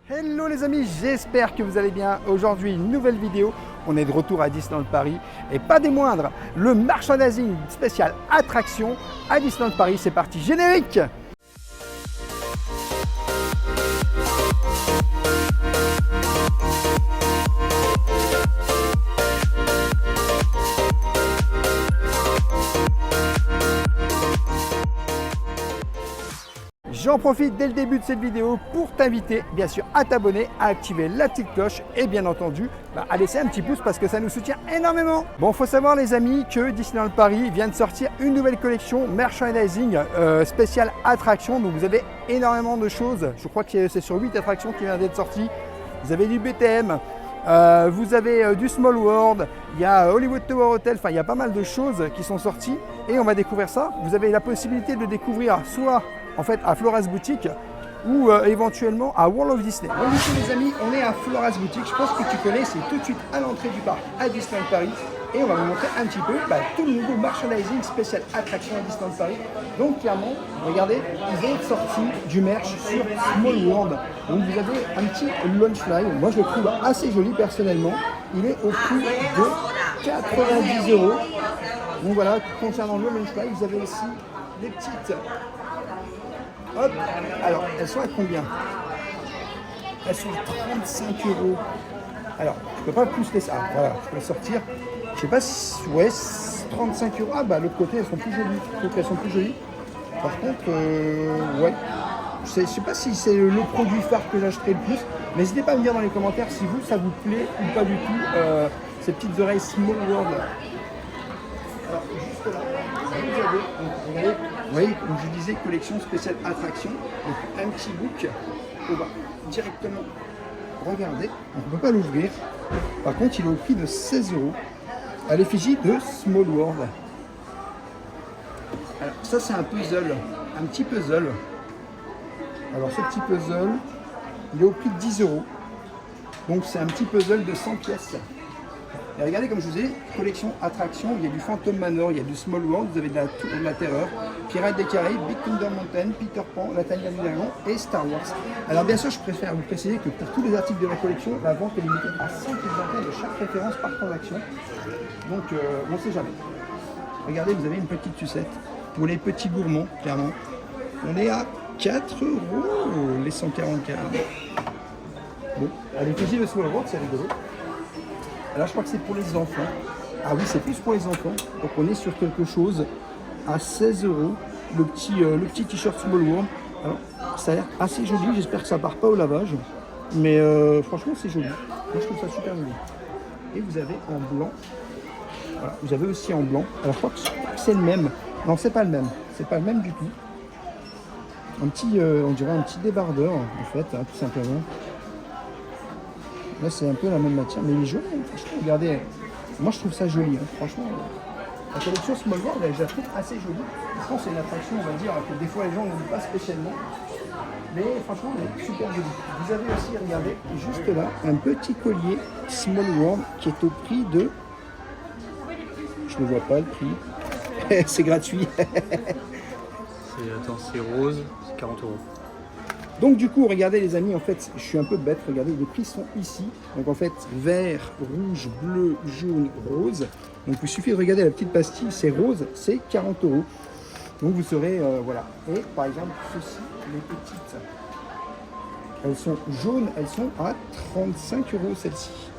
Hello les amis, j'espère que vous allez bien. Aujourd'hui, une nouvelle vidéo. On est de retour à Disneyland Paris et pas des moindres, le merchandising spécial attraction à Disneyland Paris. C'est parti, générique! J'en profite dès le début de cette vidéo pour t'inviter bien sûr à t'abonner, à activer la petite cloche et bien entendu à laisser un petit pouce parce que ça nous soutient énormément. Bon, faut savoir les amis que Disneyland Paris vient de sortir une nouvelle collection merchandising spéciale attraction. Donc vous avez énormément de choses. Je crois que c'est sur 8 attractions qui viennent d'être sorties. Vous avez du BTM, vous avez du Small World, il y a Hollywood Tower Hotel, enfin il y a pas mal de choses qui sont sorties et on va découvrir ça. Vous avez la possibilité de découvrir soit en fait à Flora's Boutique ou éventuellement à World of Disney. Donc ici les amis, on est à Flora's Boutique, je pense que tu connais, c'est tout de suite à l'entrée du parc à Disneyland Paris et on va vous montrer un petit peu tout le nouveau merchandising spécial attraction à Disneyland Paris. Donc clairement, regardez, ils ont sorti du merch sur Small World. Donc vous avez un petit Launchfly, moi je le trouve assez joli personnellement, il est au prix de 90 €. Donc voilà, concernant le Launchfly, vous avez aussi des petites... Hop, alors elles sont à combien? Elles sont à 35 €. Alors, je peux pas plus laisser. Ah, voilà, je peux sortir. Je sais pas si. Ouais, 35 €. Ah, bah, l'autre côté, elles sont plus jolies. Je trouve qu'elles sont plus jolies. Par contre, ouais. Je sais pas si c'est le produit phare que j'achèterai le plus. N'hésitez pas à me dire dans les commentaires si vous, ça vous plaît ou pas du tout. Ces petites oreilles Small World. Alors, juste là, vous voyez, comme je disais, collection spéciale attraction. Donc, un petit book. On va directement regarder. On ne peut pas l'ouvrir. Par contre, il est au prix de 16 € à l'effigie de Small World. Alors, ça, c'est un puzzle. Un petit puzzle. Alors, ce petit puzzle, il est au prix de 10 €. Donc, c'est un petit puzzle de 100 pièces. Et regardez, comme je vous ai dit, collection attraction, il y a du Phantom Manor, il y a du Small World, vous avez de la Terreur, Pirates des Caraïbes, Big Thunder Mountain, Peter Pan, La Tanière du Dragon et Star Wars. Alors bien sûr, je préfère vous préciser que pour tous les articles de la collection, la vente est limitée à 5 exemplaires de chaque référence par transaction. Donc on ne sait jamais. Regardez, vous avez une petite sucette. Pour les petits gourmands, clairement, on est à 4 € les 144. Bon, à l'effigie de Small World, c'est rigolo. Là, je crois que c'est pour les enfants. Ah oui, c'est plus pour les enfants. Donc, on est sur quelque chose à 16 €. Le petit t-shirt Small World. Alors, ça a l'air assez joli. J'espère que ça part pas au lavage. Mais franchement, c'est joli. Moi, je trouve ça super joli. Et vous avez en blanc. Voilà, vous avez aussi en blanc. Alors, je crois que c'est le même. Non, c'est pas le même. C'est pas le même du tout. Un petit, on dirait un petit débardeur, en fait, hein, tout simplement. Là, c'est un peu la même matière, mais il est joli, hein, franchement, regardez. Moi, je trouve ça joli, hein, franchement. La collection Small World, je la trouve assez jolie. Je pense que c'est une attraction, on va dire, que des fois, les gens n'oublient pas spécialement. Mais franchement, elle est super jolie. Vous avez aussi, regardez, juste là, un petit collier Small World qui est au prix de... Je ne vois pas le prix. C'est gratuit. C'est rose, c'est 40 €. Donc du coup, regardez les amis, en fait, je suis un peu bête, regardez, les prix sont ici. Donc en fait, vert, rouge, bleu, jaune, rose. Donc il suffit de regarder la petite pastille, c'est rose, c'est 40 €. Donc vous serez, voilà. Et par exemple, ceci, les petites, elles sont jaunes, elles sont à 35 € celle-ci.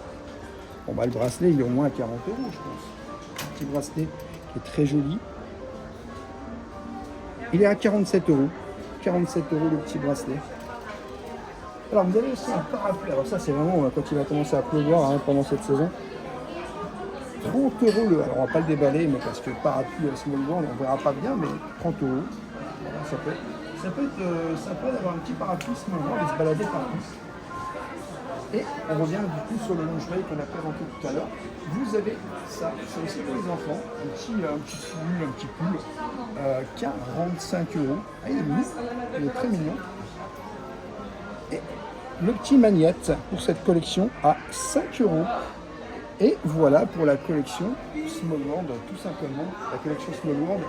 Bon bah le bracelet, il est au moins à 40 €, je pense. Un petit bracelet qui est très joli. Il est à 47 €. 47 € le petit bracelet. Alors vous avez aussi un parapluie. Alors ça c'est vraiment quand il va commencer à pleuvoir hein, pendant cette saison. 30 € le. Alors on va pas le déballer, mais parce que parapluie à Small World, on verra pas bien, mais 30 €. Voilà, ça peut être sympa d'avoir un petit parapluie Small World et se balader partout. Et on revient du coup sur le lingerie qu'on a présenté tout à l'heure. Vous avez ça, c'est aussi pour les enfants, un petit pull, 45 €. Ah, il est mignon, il est très mignon. Et le petit magnette pour cette collection à 5 €. Et voilà pour la collection Small World, tout simplement. La collection Small World,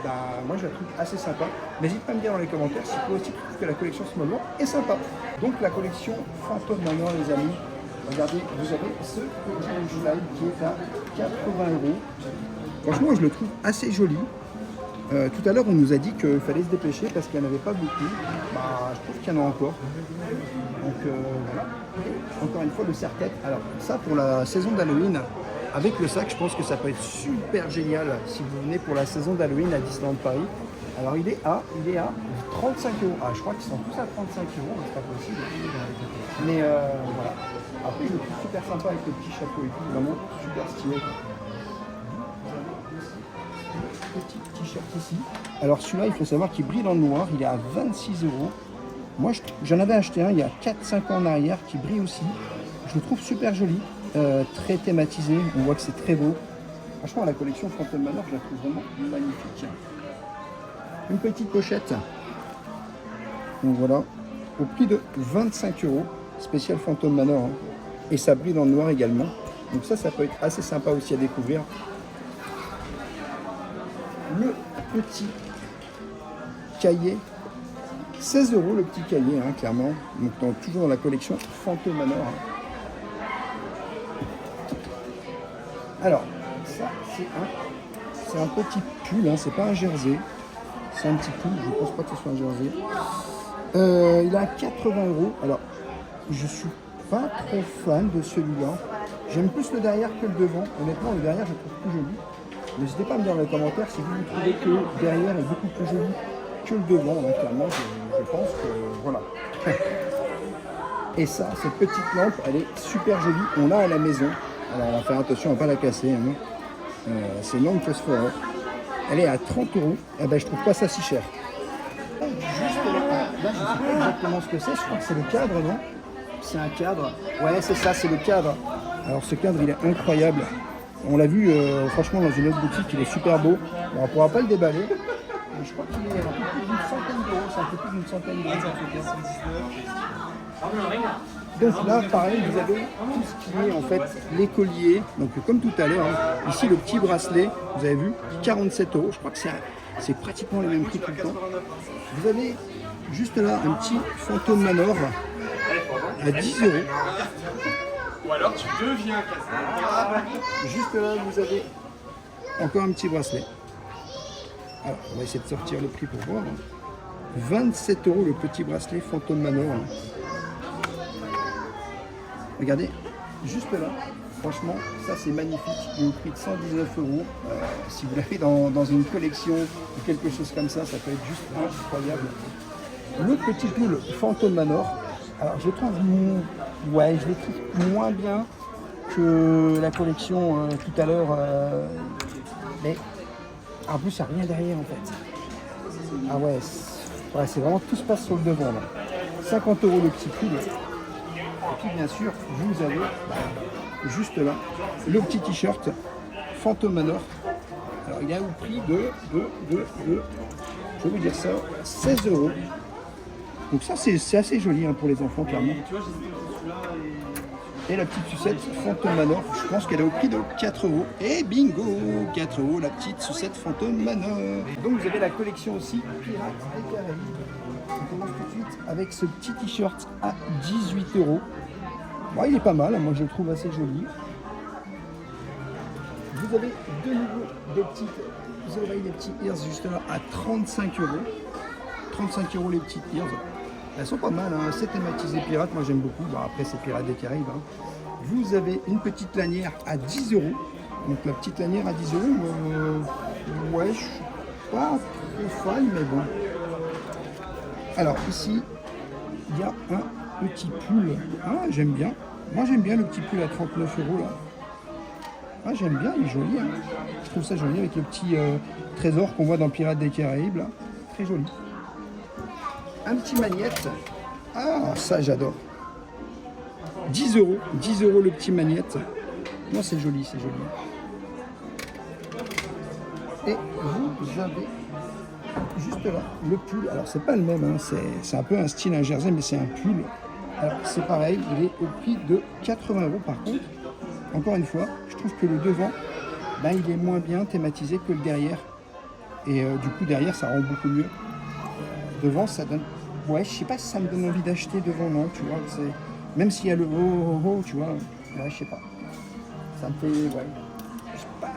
moi je la trouve assez sympa. N'hésite pas à me dire dans les commentaires si toi aussi tu trouves que la collection Small World est sympa. Donc la collection Phantom Manor, les amis. Regardez, vous avez ce petit July qui est à 80 €. Franchement, je le trouve assez joli. Tout à l'heure, on nous a dit qu'il fallait se dépêcher parce qu'il n'y en avait pas beaucoup. Je trouve qu'il y en a encore. Donc voilà. Et encore une fois, le serre-tête. Alors ça, pour la saison d'Halloween, avec le sac, je pense que ça peut être super génial si vous venez pour la saison d'Halloween à Disneyland Paris. Alors il est à 35 €. Ah, je crois qu'ils sont tous à 35 €, c'est pas possible. Mais voilà. Après, je le trouve super sympa avec le petit chapeau et tout, vraiment super stylé. Petit t-shirt ici. Alors celui-là, il faut savoir qu'il brille dans le noir, il est à 26 €. Moi, j'en avais acheté un il y a 4-5 ans en arrière qui brille aussi. Je le trouve super joli, très thématisé, on voit que c'est très beau. Franchement, la collection Phantom Manor, je la trouve vraiment magnifique. Une petite pochette. Donc voilà, au prix de 25 €, spécial Phantom Manor. Hein. Et ça brille dans le noir également. Donc ça peut être assez sympa aussi à découvrir. Le petit cahier, 16 € le petit cahier, hein, clairement. Donc toujours dans la collection Phantom Manor. Hein. Alors, ça c'est un petit pull, hein, c'est pas un jersey. C'est un petit pull, je pense pas que ce soit un jersey. Il a 80 €. Alors, je suis pas trop fan de celui-là. J'aime plus le derrière que le devant. Honnêtement, le derrière, je le trouve plus joli. N'hésitez pas à me dire dans les commentaires si vous trouvez que le derrière est beaucoup plus joli que le devant. Donc, clairement, je pense que voilà. Et ça, cette petite lampe, elle est super jolie. On l'a à la maison. Alors, on va faire attention à ne pas la casser. Hein. C'est une lampe phosphore. Elle est à 30 €. Eh ben, je trouve pas ça si cher. Juste là, je ne sais pas exactement ce que c'est. Je crois que c'est le cadre, non? C'est un cadre. Ouais, c'est ça, c'est le cadre. Alors, ce cadre, il est incroyable. On l'a vu, franchement, dans une autre boutique, il est super beau. Bon, on ne pourra pas le déballer. Mais je crois qu'il est un peu plus d'une centaine d'euros. C'est un peu plus d'une centaine d'euros. Donc là, pareil, vous avez tout ce qui est en fait les colliers. Donc comme tout à l'heure, hein, ici le petit bracelet, vous avez vu, 47 €. Je crois que c'est pratiquement les mêmes prix tout le temps. Vous avez juste là un petit Phantom Manor à 10 €. Ou alors tu deviens casse. Juste là, vous avez encore un petit bracelet. Alors, on va essayer de sortir le prix pour voir. 27 € le petit bracelet Phantom Manor. Regardez, juste là, franchement, ça c'est magnifique. Il est au prix de 119 €. Si vous l'avez dans une collection ou quelque chose comme ça, ça peut être juste incroyable. Le petit pull Phantom Manor, alors je trouve, je le trouve moins bien que la collection tout à l'heure. Mais en plus, il n'y a rien derrière en fait. Ah ouais, c'est vraiment, tout se passe sur le devant là. 50 € le petit pull. Et puis bien sûr, vous avez juste là le petit t-shirt Phantom Manor. Alors il est au prix de, je vais vous dire ça, 16 €. Donc ça c'est assez joli hein, pour les enfants clairement. Et la petite sucette Phantom Manor, je pense qu'elle est au prix de 4 €. Et bingo, 4 € la petite sucette Phantom Manor. Donc vous avez la collection aussi Pirates des Caraïbes. On commence tout de suite avec ce petit t-shirt à 18 €. Bon, il est pas mal, moi je le trouve assez joli. Vous avez de nouveau des petits ears juste là à 35 €. 35 € les petites ears. Elles sont pas mal, hein. C'est thématisé pirate, moi j'aime beaucoup. Bon, après c'est Pirates des Caraïbes. Hein. Vous avez une petite lanière à 10 €. Donc la petite lanière à 10 €, ouais, je suis pas trop fan, mais bon. Alors ici, il y a un petit pull. Ah, j'aime bien. Moi j'aime bien le petit pull à 39 € là. Ah, j'aime bien, il est joli. Hein. Je trouve ça joli avec le petit trésor qu'on voit dans Pirates des Caraïbes là. Très joli. Un petit magnète. Ah, ça j'adore. 10 €. 10 € le petit magnète. Non, c'est joli, c'est joli. Et vous avez juste là le pull. Alors c'est pas le même, hein. C'est un peu un style, un jersey, mais c'est un pull. Alors c'est pareil, il est au prix de 80 € par contre. encore une fois, je trouve que le devant, ben, il est moins bien thématisé que le derrière. Et du coup, derrière, ça rend beaucoup mieux. Devant, ça donne... Ouais, je sais pas si ça me donne envie d'acheter devant, non, tu vois. Même s'il y a le oh, tu vois. Ouais, je sais pas. Ça me fait... Ouais. Je sais pas.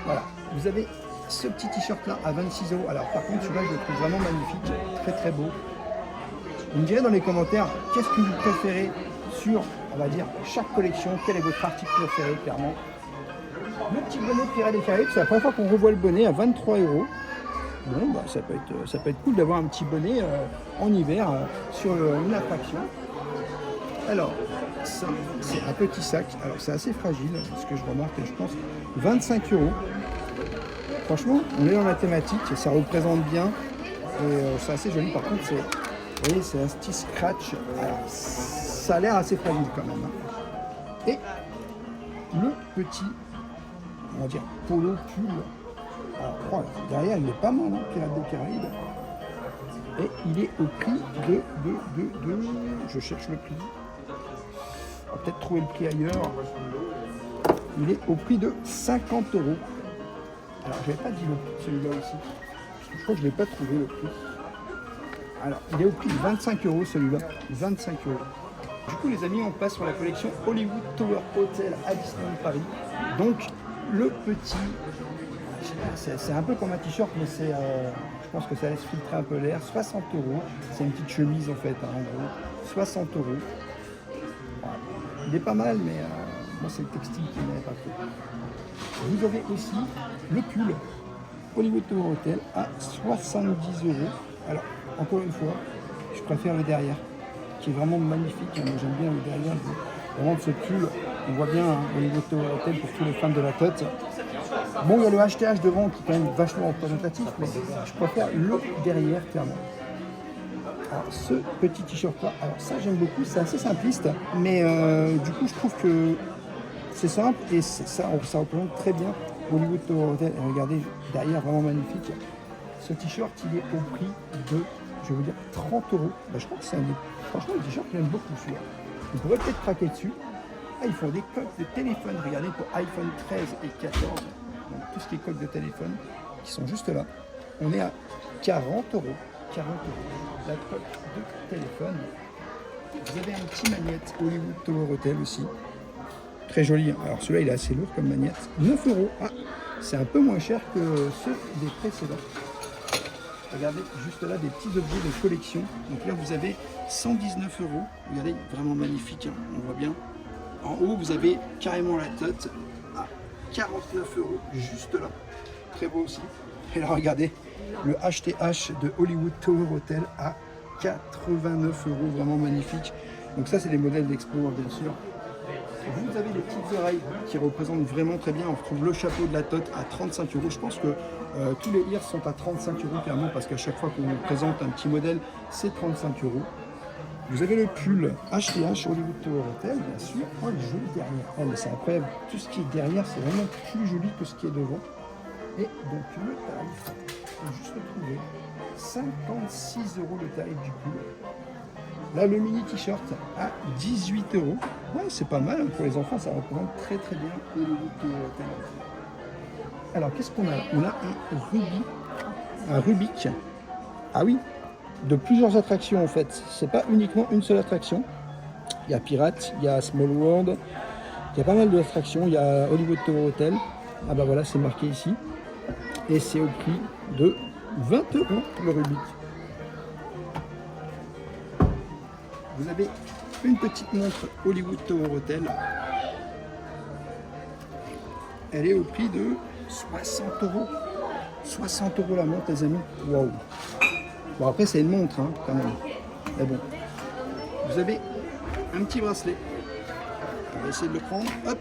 Voilà. Vous avez ce petit t-shirt là à 26 €. Alors par contre, celui-là, je le trouve vraiment magnifique. Très très beau. Vous me direz dans les commentaires, qu'est-ce que vous préférez sur, on va dire, chaque collection. Quel est votre article préféré, clairement. Le petit bonnet Pirates des Caraïbes, c'est la première fois qu'on revoit le bonnet à 23 €. Bon, bah, ça peut être cool d'avoir un petit bonnet en hiver sur une attraction. Alors, ça, c'est un petit sac. Alors, c'est assez fragile, ce que je remarque, je pense. 25 €. Franchement, on est dans la thématique, ça représente bien. Et c'est assez joli. Par contre, vous voyez, c'est un petit scratch. Alors, ça a l'air assez fragile quand même. Hein. Et le petit, on va dire, polo pull. Alors, oh, derrière, il est pas mal, hein, Pirates des Caraïbes. Et il est au prix de... Je cherche le prix. On va peut-être trouver le prix ailleurs. Il est au prix de 50 €. Alors, je n'avais pas dit le prix de celui-là aussi. Je crois que je ne l'ai pas trouvé le prix. Alors, il est au prix de 25 € celui-là. 25 €. Du coup, les amis, on passe sur la collection Hollywood Tower Hotel à Disneyland Paris. Donc, le petit... C'est un peu comme un t-shirt, mais c'est, je pense que ça laisse filtrer un peu l'air. 60 €. C'est une petite chemise en fait, hein, en gros. 60 €. Voilà. Il est pas mal, mais moi c'est le textile qui m'aime pas trop. Vous avez aussi le pull Hollywood Tower Hotel à 70 €. Alors, encore une fois, je préfère le derrière, qui est vraiment magnifique. Moi j'aime bien le derrière. Vraiment de ce pull, on voit bien hein, Hollywood Tower Hotel pour tous les fans de la tote. Bon, il y a le HTH devant qui est quand même vachement représentatif, mais je préfère le derrière, clairement. Alors, ce petit t-shirt là, alors ça j'aime beaucoup, c'est assez simpliste, mais du coup je trouve que c'est simple et ça représente très bien Hollywood Tower Hotel. Et regardez, derrière, vraiment magnifique. Ce t-shirt, il est au prix de, je vais vous dire, 30 €. Ben, je crois que c'est franchement, le t-shirt, j'aime beaucoup celui-là. Vous pourrez peut-être craquer dessus. Ah, ils font des coques de téléphone, regardez, pour iPhone 13 et 14. Donc, tout ce qui est coques de téléphone, qui sont juste là. On est à 40 €. 40 €. La coque de téléphone. Vous avez un petit magnète Hollywood Tower Hotel aussi. Très joli. Alors celui-là, il est assez lourd comme magnète. 9 €. Ah, c'est un peu moins cher que ceux des précédents. Regardez juste là des petits objets de collection. Donc là, vous avez 119 €. Regardez, vraiment magnifique. Hein. On voit bien. En haut, vous avez carrément la tête à 49 €, juste là. Très beau aussi. Et là, regardez, le HTH de Hollywood Tower Hotel à 89 €, vraiment magnifique. Donc ça, c'est les modèles d'expo, bien sûr. Vous avez les petites oreilles qui représentent vraiment très bien. On retrouve le chapeau de la tote à 35 €. Je pense que tous les ears sont à 35 € clairement, parce qu'à chaque fois qu'on vous présente un petit modèle, c'est 35 €. Vous avez le pull HTH Hollywood Tower Hotel, bien sûr. Oh, il est joli derrière. Oh, mais c'est incroyable. Tout ce qui est derrière, c'est vraiment plus joli que ce qui est devant. Et donc, le tarif, il faut juste le trouver. 56 € le tarif du pull. Là, le mini t-shirt à 18 €. Ouais, c'est pas mal. Pour les enfants, ça représente très très bien Hollywood Tower Hotel. Alors, qu'est-ce qu'on a là? On a un Rubik. Ah oui, de plusieurs attractions en fait. C'est pas uniquement une seule attraction. Il y a Pirates, il y a Small World, il y a pas mal d'attractions. Il y a Hollywood Tower Hotel. Ah bah voilà, c'est marqué ici. Et c'est au prix de 20 € le Rubik. Vous avez une petite montre Hollywood Tower Hotel. Elle est au prix de 60 €. 60 € la montre, les amis. Waouh. Bon, après, c'est une montre, hein, quand même. Mais bon. Vous avez un petit bracelet. On va essayer de le prendre. Hop.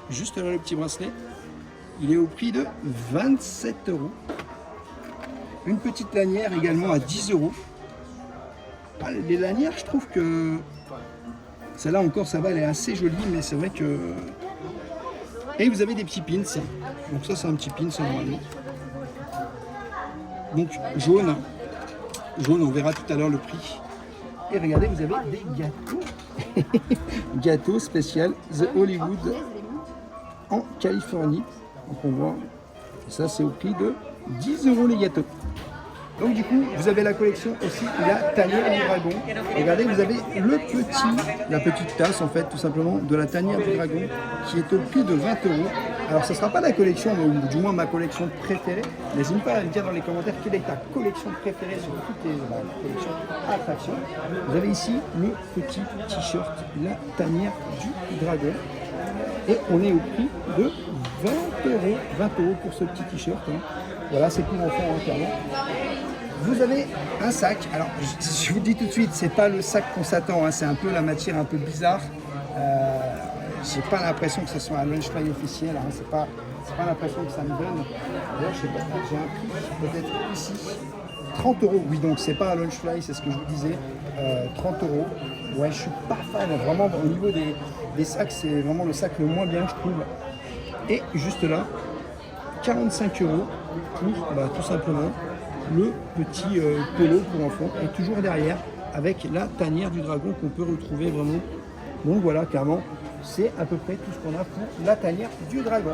Juste là, le petit bracelet. Il est au prix de 27 €. Une petite lanière également à 10 €. Ah, les lanières, je trouve que celle-là encore, ça va, elle est assez jolie, mais c'est vrai que... Et vous avez des petits pins. Donc ça, c'est un petit pin, ça, normalement. Donc, jaune. Jaune, on verra tout à l'heure le prix. Et regardez, vous avez des gâteaux. Gâteaux spécial The Hollywood en Californie. Donc on voit, ça c'est au prix de 10 € les gâteaux. Donc du coup, vous avez la collection aussi, la tanière du dragon. Regardez, vous avez la petite tasse en fait, tout simplement, de la tanière du dragon, qui est au prix de 20 €. Alors ce ne sera pas la collection, ou du moins ma collection préférée. N'hésite pas à me dire dans les commentaires quelle est ta collection préférée sur toutes les collections attractions. Vous avez ici le petit t-shirt, la tanière du dragon. Et on est au prix de 20 €. 20 € pour ce petit t-shirt. Hein. Voilà, c'est pour enfants, hein, clairement. Vous avez un sac. Alors, je vous dis tout de suite, c'est pas le sac qu'on s'attend. Hein, c'est un peu la matière un peu bizarre. J'ai pas l'impression que ce soit un Lunchfly officiel. Hein, c'est pas l'impression que ça me donne. D'ailleurs, je sais pas, j'ai un prix peut-être ici. 30 €. Oui, donc c'est pas un Lunchfly, c'est ce que je vous disais. 30 €. Ouais, je suis pas fan. Vraiment, au niveau des sacs, c'est vraiment le sac le moins bien, je trouve. Et juste là, 45 € pour tout simplement le petit polo pour enfants. Et toujours derrière, avec la tanière du dragon qu'on peut retrouver vraiment. Donc voilà, clairement, c'est à peu près tout ce qu'on a pour la tanière du dragon.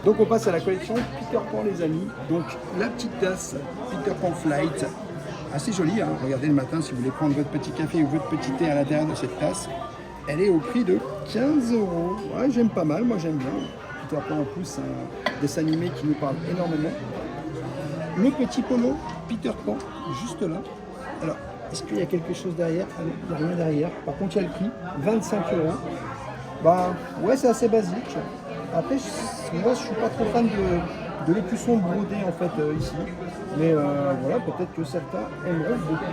Donc on passe à la collection Peter Pan, les amis. Donc la petite tasse Peter Pan Flight, assez jolie. Hein. Regardez le matin, si vous voulez prendre votre petit café ou votre petit thé à l'intérieur de cette tasse, elle est au prix de 15 €. Ouais, j'aime pas mal, moi j'aime bien. Peter Pan en plus, c'est un dessin animé qui nous parle énormément. Le petit polo Peter Pan, juste là. Alors, est-ce qu'il y a quelque chose derrière? Ah non, il n'y a rien derrière. Par contre, il y a le prix, 25 €. Bah, ouais, c'est assez basique. Après, moi, je suis pas trop fan de l'écusson brodé, en fait, ici. Mais voilà, peut-être que certains aimeront beaucoup.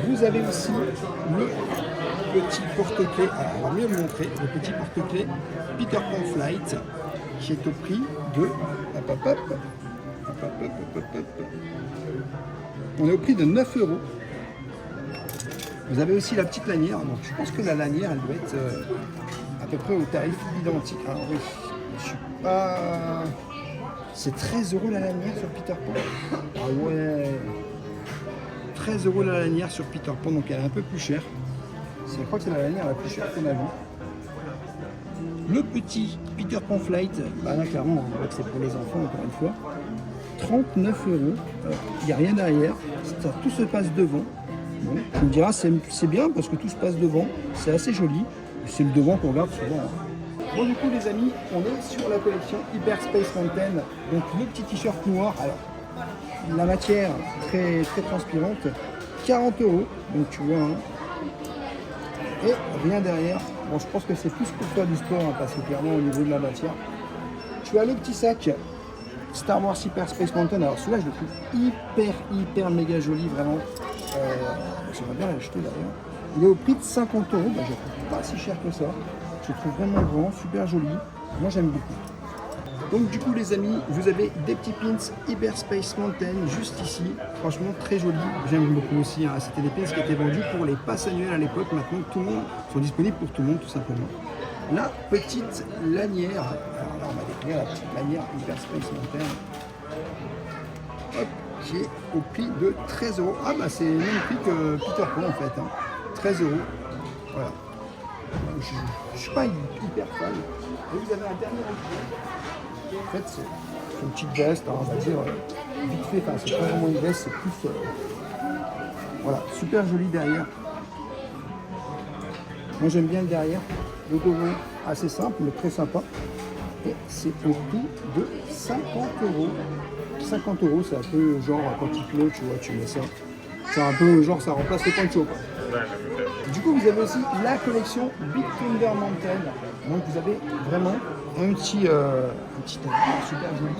Vous avez aussi le petit porte-clés, alors on va mieux le montrer, le petit porte-clés Peter Pan Flight, qui est au prix de... On est au prix de 9 €. Vous avez aussi la petite lanière. Donc je pense que la lanière, elle doit être à peu près au tarif identique. Alors oui, je suis pas... C'est 13 € la lanière sur Peter Pan. Ah ouais, 13 € la lanière sur Peter Pan, donc elle est un peu plus chère. Je crois que c'est la lanière la plus chère qu'on a vue. Le petit Peter Pan Flight, bah là clairement, on voit que c'est pour les enfants encore une fois. 39 €. Il n'y a rien derrière, tout se passe devant. Bon, tu me diras, c'est bien parce que tout se passe devant, c'est assez joli. C'est le devant qu'on regarde souvent. Hein. Bon, du coup, les amis, on est sur la collection Hyperspace Mountain. Donc, le petit t-shirt noir. Alors, la matière très, très transpirante, 40 €. Donc, tu vois, hein. Et rien derrière. Bon, je pense que c'est plus pour faire du sport, hein, parce que clairement, au niveau de la matière. Tu as le petit sac Star Wars Hyperspace Mountain. Alors, celui-là, je le trouve hyper méga joli, vraiment. J'aimerais bien l'acheter d'ailleurs. Il est au prix de 50 €. Bah, je ne trouve pas si cher que ça. Je le trouve vraiment grand, super joli. Moi, j'aime beaucoup. Donc, du coup, les amis, vous avez des petits pins Hyperspace Mountain juste ici. Franchement, très joli. J'aime beaucoup aussi. Hein. C'était des pins qui étaient vendus pour les passes annuelles à l'époque. Maintenant, tout le monde sont disponibles pour tout le monde, tout simplement. La petite lanière. Alors là, on va découvrir la petite lanière Hyperspace Mountain. Hop, qui est au prix de 13 €. Ah bah c'est le même prix que Peter Pan en fait. Hein. 13 €. Voilà. Je ne suis pas hyper fan. Et vous avez un dernier objet. En fait, c'est une petite veste, hein, on va dire vite fait. Enfin, c'est pas vraiment une veste, c'est plus. Voilà, super joli derrière. Moi j'aime bien le derrière. Le devant assez simple, mais très sympa. Et c'est au prix de 50 €. 50 €, c'est un peu genre quand il pleut, tu vois, tu mets ça. C'est un peu genre ça remplace le poncho. Du coup, vous avez aussi la collection Big Thunder Mountain. Donc vous avez vraiment un petit super joli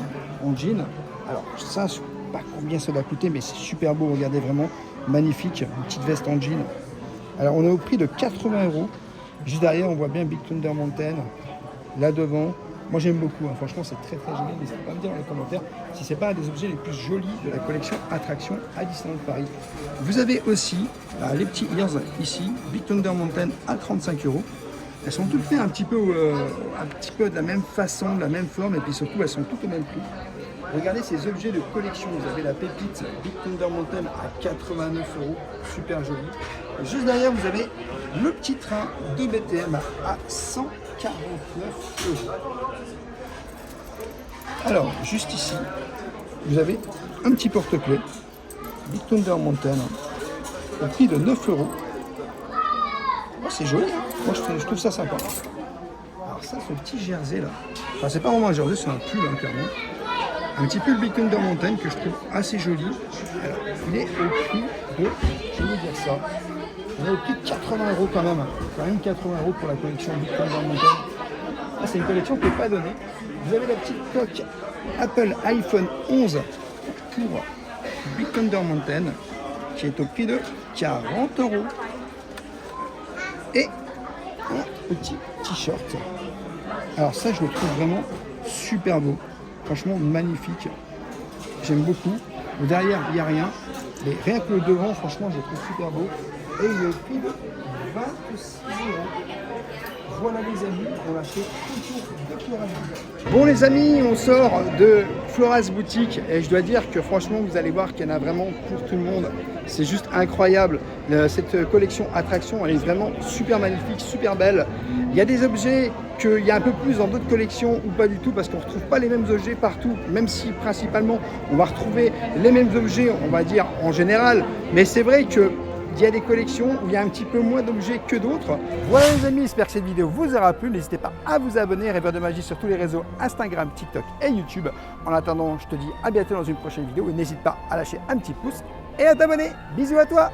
en jean. Alors ça, je sais pas combien ça va coûter, mais c'est super beau. Regardez, vraiment magnifique, une petite veste en jean. Alors on est au prix de 80 €. Juste derrière, on voit bien Big Thunder Mountain. Là devant. Moi j'aime beaucoup, hein. Franchement c'est très joli, n'hésitez pas à me dire dans les commentaires si c'est pas un des objets les plus jolis de la collection Attraction à Disneyland Paris. Vous avez aussi les petits ears ici, Big Thunder Mountain à 35 €. Elles sont toutes faites un petit peu de la même façon, de la même forme, et puis surtout elles sont toutes au même prix. Regardez ces objets de collection. Vous avez la pépite Big Thunder Mountain à 89 €, super joli. Et juste derrière, vous avez le petit train de BTM à 149 €. Alors, juste ici, vous avez un petit porte-clés Big Thunder Mountain au prix de 9 €. Oh, c'est joli, hein. Moi je trouve ça sympa. Alors ça, ce petit jersey là, enfin c'est pas vraiment un jersey, c'est un pull hein, clairement. Un petit pull Big Thunder Mountain que je trouve assez joli. Alors, il est au prix de, je vais vous dire ça, il est au prix de 80 € quand même. Quand même 80 € pour la collection Big Thunder Mountain. Ah, c'est une collection qui n'est pas donnée. Vous avez la petite coque Apple iPhone 11 pour Big Thunder Mountain qui est au prix de 40 €. Et un petit t-shirt. Alors ça, je le trouve vraiment super beau. Franchement, magnifique. J'aime beaucoup. Derrière, il n'y a rien. Mais rien que le devant, franchement, je le trouve super beau. Et il est au prix de 26 €. Voilà les amis, on l'a fait tout de Floras Boutique. Bon les amis, on sort de Floras Boutique et je dois dire que franchement vous allez voir qu'il y en a vraiment pour tout le monde. C'est juste incroyable. Cette collection attraction, elle est vraiment super magnifique, super belle. Il y a des objets qu'il y a un peu plus dans d'autres collections ou pas du tout parce qu'on ne retrouve pas les mêmes objets partout, même si principalement on va retrouver les mêmes objets, on va dire en général. Mais c'est vrai que il y a des collections où il y a un petit peu moins d'objets que d'autres. Voilà les amis, j'espère que cette vidéo vous aura plu. N'hésitez pas à vous abonner, Rêveur de Magie sur tous les réseaux Instagram, TikTok et YouTube. En attendant, je te dis à bientôt dans une prochaine vidéo et n'hésite pas à lâcher un petit pouce et à t'abonner. Bisous à toi!